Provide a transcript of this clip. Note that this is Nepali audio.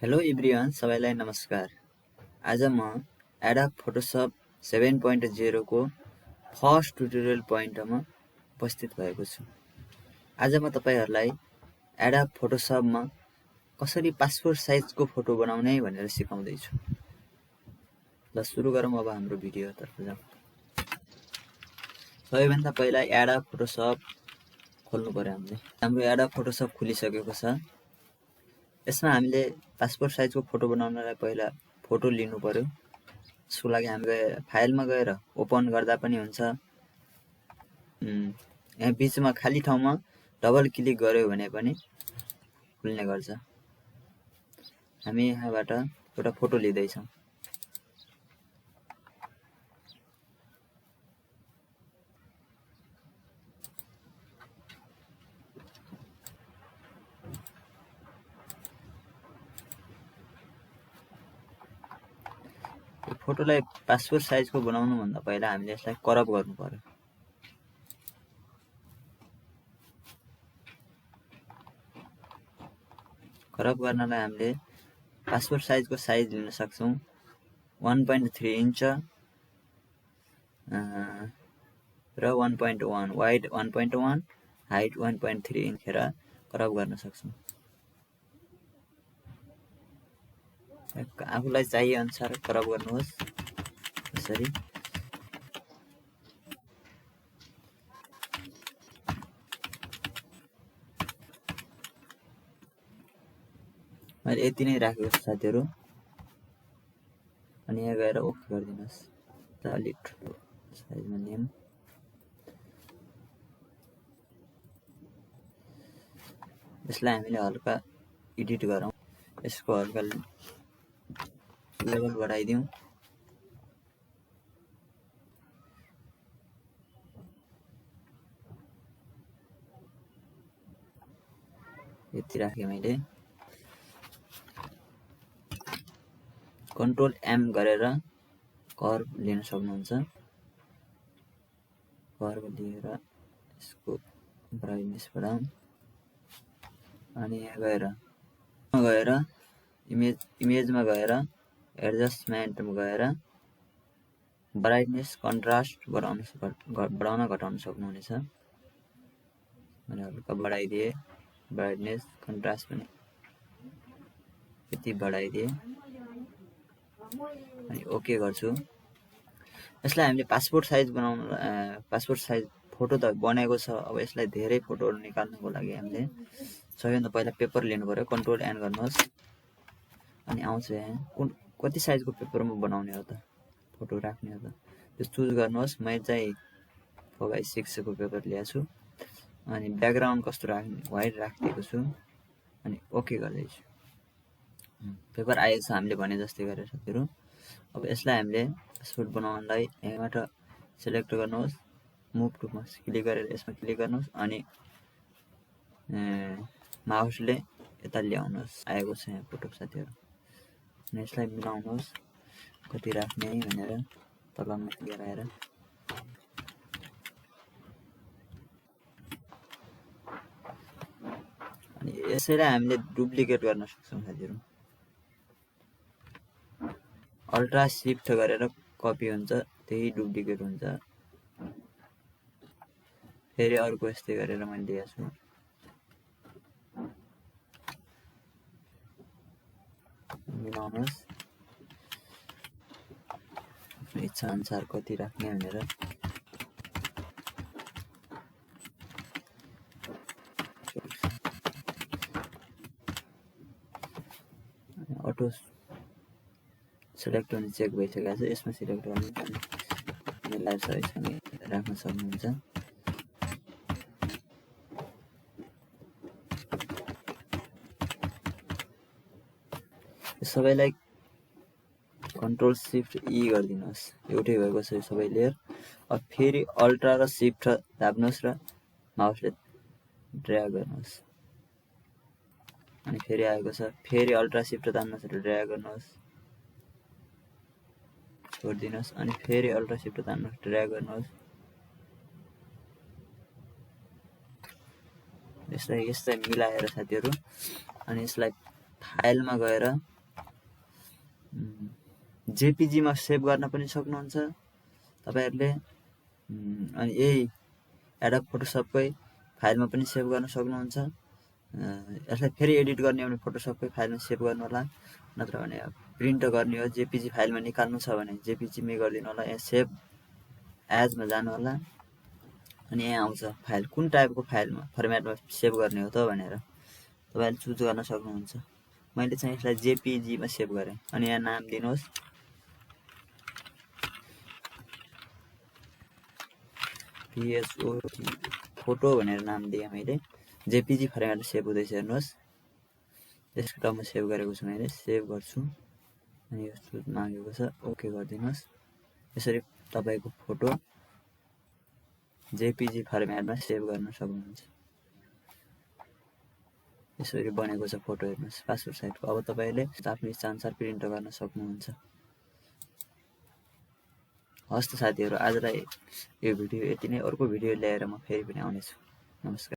हेलो एभ्रिवान, सबैलाई नमस्कार। आज म एडोब फोटोसप 7.0 को फर्स्ट ट्युटोरियल पोइन्टमा उपस्थित भएको छु। आज म तपाईहरुलाई एडोब फोटोसपमा कसरी पासपोर्ट साइजको फोटो बनाउने भनेर सिकाउँदै छु। ल सुरु गरौँ अब हाम्रो भिडियोतर्फ जाउँ। सबैभन्दा पहिला एडोब फोटोसप खोल्नु पर्यो हामीले। हाम्रो एडोब फोटोसप खुलिसकेको छ। यसमा हामीले पासपोर्ट साइजको फोटो बनाउनलाई पहिला फोटो लिनु पर्यो। यसको लागि हामी फाइलमा गएर ओपन गर्दा पनि हुन्छ। यहाँ बीचमा खाली ठाउँमा डबल क्लिक गर्यो भने पनि खुल्ने गर्छ। हामी यहाँबाट एउटा फोटो लिँदै छौं। फोटोलाई पासपोर्ट साइजको बनाउनु भन्दा पहिला हामीले यसलाई क्रप गर्नु पर्यो। क्रप गर्नलाई हामीले पासपोर्ट साइजको साइज लिन सक्छौं। 1.3 इन्च र 1.1 वाइड 1.1 हाइट 1.3 इन्च खेर क्रप गर्न सक्छौं। आफूलाई चाहिए अनुसार क्रप गर्नुहोस्। यसरी मैले यति नै राखेको छु साथीहरु। अनि यहाँ गएर ओके गरिदिनुस्। अलि ठुलो साइजमा लियौं। यसलाई हामीले हल्का एडिट गरौँ। यसको हल्का लेभल बढाइदिउँ। यति राखे मैले। कन्ट्रोल एम गरेर कर्व लिन सक्नुहुन्छ। कर्व लिएर यसको ब्राइटनेस बढाउँ। अनि यहाँ गएर इमेजमा गएर एडजस्टमेन्टमा गएर ब्राइटनेस कन्ट्रास्ट बढाउन घटाउन सक्नुहुनेछ। मैले हल्का बढाइदिए। ब्राइटनेस कन्ट्रास्ट पनि यति बढाइदिए अनि ओके गर्छु। यसलाई हामीले पासपोर्ट साइज बनाउन पासपोर्ट साइज फोटो त बनेको छ। अब यसलाई धेरै फोटोहरु निकाल्नको लागि हामीले सबैभन्दा पहिला पेपर लिनु पर्यो। कन्ट्रोल एन गर्नुहोस् अनि आउँछ यहाँ कति साइजको पेपरमा बनाउने हो त फोटो राख्ने हो त त्यो चुज गर्नुहोस्। म चाहिँ 4x6 को पेपर ल्याएको छु अनि ब्याकग्राउन्ड कस्तो राख्ने व्हाइट राखिदिएको छु अनि ओके गर्दै छु। पेपर आएछ हामीले भने जस्तै गरेर साथीहरु। अब यसलाई हामीले पासपोर्ट बनाउनलाई यहाँबाट सिलेक्ट गर्नुहोस्। मुभ टुमा क्लिक गरेर यसमा क्लिक गर्नुहोस् अनि माउसले यता ल्याउनुहोस्। आएको छ यहाँ फोटो साथीहरु। अनि यसलाई मिलाउनुहोस् कति राख्ने भनेर तलमा गराएर। अनि यसैलाई हामीले डुप्लिकेट गर्न सक्छौं साथीहरु। अल्ट्रा शिफ्ट गरेर कपी हुन्छ, त्यही डुप्लिकेट हुन्छ। फेरि अर्को यस्तै गरेर मैले दिएको छु। मिलाउनुहोस् इच्छा अनुसार कति राख्ने भनेर। अटो सिलेक्ट हुने चेक भइसकेको छ। यसमा सिलेक्ट गर्नु मिलाएर सहीसँग राख्न सक्नुहुन्छ। सबैलाई कन्ट्रोल शिफ्ट ई गरिदिनुहोस्। एउटै भएको छ सबै लेयर। अब फेरि अल्ट्रा र शिफ्ट दाब्नुहोस् र माउसले ड्र्याग गर्नुहोस्। अनि फेरि आएको छ। फेरि अल्ट्रा शिफ्ट दाब्नुहोस् र ड्र्याग गर्नुहोस्। छोड्दिनुहोस् अनि फेरि अल्ट्रा शिफ्ट दाब्नुहोस् ड्र्याग गर्नुहोस्। यसलाई मिलाएर साथीहरु अनि यसलाई फाइलमा गएर जेपीजीमा सेभ गर्न पनि सक्नुहुन्छ तपाईहरुले। अनि यही एडोब फोटोसपकै फाइलमा पनि सेभ गर्न सक्नुहुन्छ। यसलाई फेरि एडिट गर्ने हो भने फोटोसपकै फाइलमा सेभ गर्नु होला, नत्र भने प्रिन्ट गर्ने हो जेपीजी फाइलमा निकाल्नु छ भने जेपीजीमै गरिदिनु होला। यहाँ सेभ एजमा जानु होला अनि यहाँ आउँछ फाइल कुन टाइपको फाइलमा फर्मेटमा सेभ गर्ने हो त भनेर तपाईले चुज गर्न सक्नुहुन्छ। मैले चाहिँ यसलाई जेपीजीमा सेभ गरे अनि यहाँ नाम दिनुहोस् PSOT फोटो भनेर नाम दिए मैले। जेपीजी फर्मेटमा सेभ हुँदैछ हेर्नुहोस्। यसको ठाउँमा सेभ गरेको छु मैले, सेभ गर्छु अनि यस्तो मागेको छ ओके गरिदिनुहोस्। यसरी तपाईको फोटो जेपीजी फर्मेटमा सेभ गर्न सक्नुहुन्छ। यसरी बनेको छ फोटो हेर्नुहोस् पासपोर्ट साइजको। अब तपाईले आफ्नो इच्छाअनुसार प्रिन्ट गर्न सक्नुहुन्छ। हस् त साथीहरु, आजलाई यो भिडियो यति नै। अर्को भिडियो ल्याएर म फेरि पनि आउनेछु। नमस्कार।